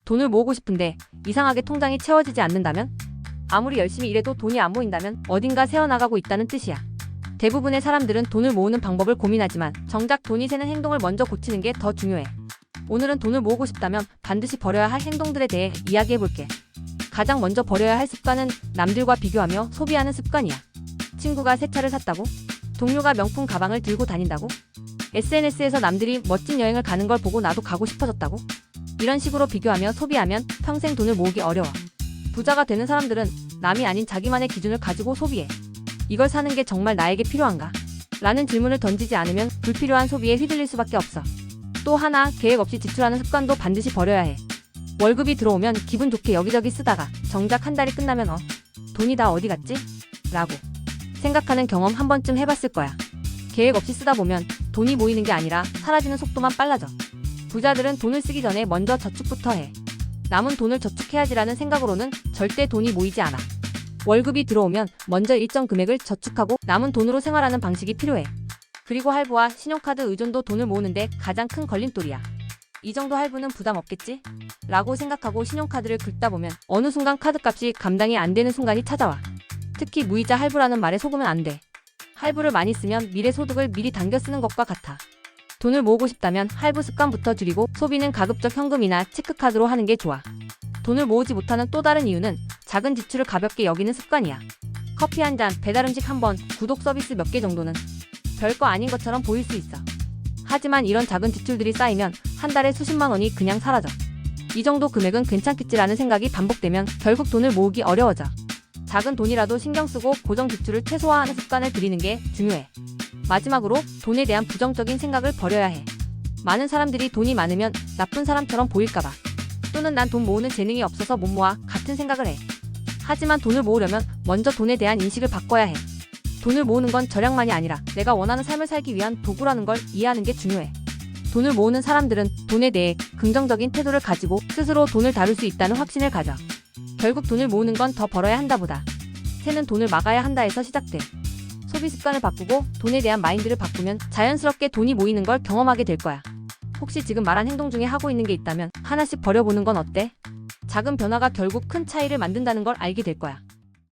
돈을 모으고 싶은데 이상하게 통장이 채워지지 않는다면? 아무리 열심히 일해도 돈이 안 모인다면 어딘가 새어나가고 있다는 뜻이야. 대부분의 사람들은 돈을 모으는 방법을 고민하지만 정작 돈이 새는 행동을 먼저 고치는 게 더 중요해. 오늘은 돈을 모으고 싶다면 반드시 버려야 할 행동들에 대해 이야기해볼게. 가장 먼저 버려야 할 습관은 남들과 비교하며 소비하는 습관이야. 친구가 새 차를 샀다고? 동료가 명품 가방을 들고 다닌다고? SNS에서 남들이 멋진 여행을 가는 걸 보고 나도 가고 싶어졌다고? 이런 식으로 비교하며 소비하면 평생 돈을 모으기 어려워. 부자가 되는 사람들은 남이 아닌 자기만의 기준을 가지고 소비해. 이걸 사는 게 정말 나에게 필요한가? 라는 질문을 던지지 않으면 불필요한 소비에 휘둘릴 수밖에 없어. 또 하나, 계획 없이 지출하는 습관도 반드시 버려야 해. 월급이 들어오면 기분 좋게 여기저기 쓰다가 정작 한 달이 끝나면 돈이 다 어디 갔지? 라고 생각하는 경험 한 번쯤 해봤을 거야. 계획 없이 쓰다 보면 돈이 모이는 게 아니라 사라지는 속도만 빨라져. 부자들은 돈을 쓰기 전에 먼저 저축부터 해. 남은 돈을 저축해야지라는 생각으로는 절대 돈이 모이지 않아. 월급이 들어오면 먼저 일정 금액을 저축하고 남은 돈으로 생활하는 방식이 필요해. 그리고 할부와 신용카드 의존도 돈을 모으는데 가장 큰 걸림돌이야. 이 정도 할부는 부담 없겠지? 라고 생각하고 신용카드를 긁다 보면 어느 순간 카드값이 감당이 안 되는 순간이 찾아와. 특히 무이자 할부라는 말에 속으면 안 돼. 할부를 많이 쓰면 미래 소득을 미리 당겨 쓰는 것과 같아. 돈을 모으고 싶다면 할부 습관부터 줄이고 소비는 가급적 현금이나 체크카드로 하는 게 좋아. 돈을 모으지 못하는 또 다른 이유는 작은 지출을 가볍게 여기는 습관이야. 커피 한 잔, 배달음식 한 번, 구독 서비스 몇 개 정도는 별거 아닌 것처럼 보일 수 있어. 하지만 이런 작은 지출들이 쌓이면 한 달에 수십만 원이 그냥 사라져. 이 정도 금액은 괜찮겠지라는 생각이 반복되면 결국 돈을 모으기 어려워져. 작은 돈이라도 신경 쓰고 고정 지출을 최소화하는 습관을 들이는 게 중요해. 마지막으로 돈에 대한 부정적인 생각을 버려야 해. 많은 사람들이 돈이 많으면 나쁜 사람처럼 보일까봐 또는 난 돈 모으는 재능이 없어서 못 모아 같은 생각을 해. 하지만 돈을 모으려면 먼저 돈에 대한 인식을 바꿔야 해. 돈을 모으는 건 절약만이 아니라 내가 원하는 삶을 살기 위한 도구라는 걸 이해하는 게 중요해. 돈을 모으는 사람들은 돈에 대해 긍정적인 태도를 가지고 스스로 돈을 다룰 수 있다는 확신을 가져. 결국 돈을 모으는 건 더 벌어야 한다 보다 새는 돈을 막아야 한다에서 시작돼. 소비 습관을 바꾸고 돈에 대한 마인드를 바꾸면 자연스럽게 돈이 모이는 걸 경험하게 될 거야. 혹시 지금 말한 행동 중에 하고 있는 게 있다면 하나씩 버려보는 건 어때? 작은 변화가 결국 큰 차이를 만든다는 걸 알게 될 거야.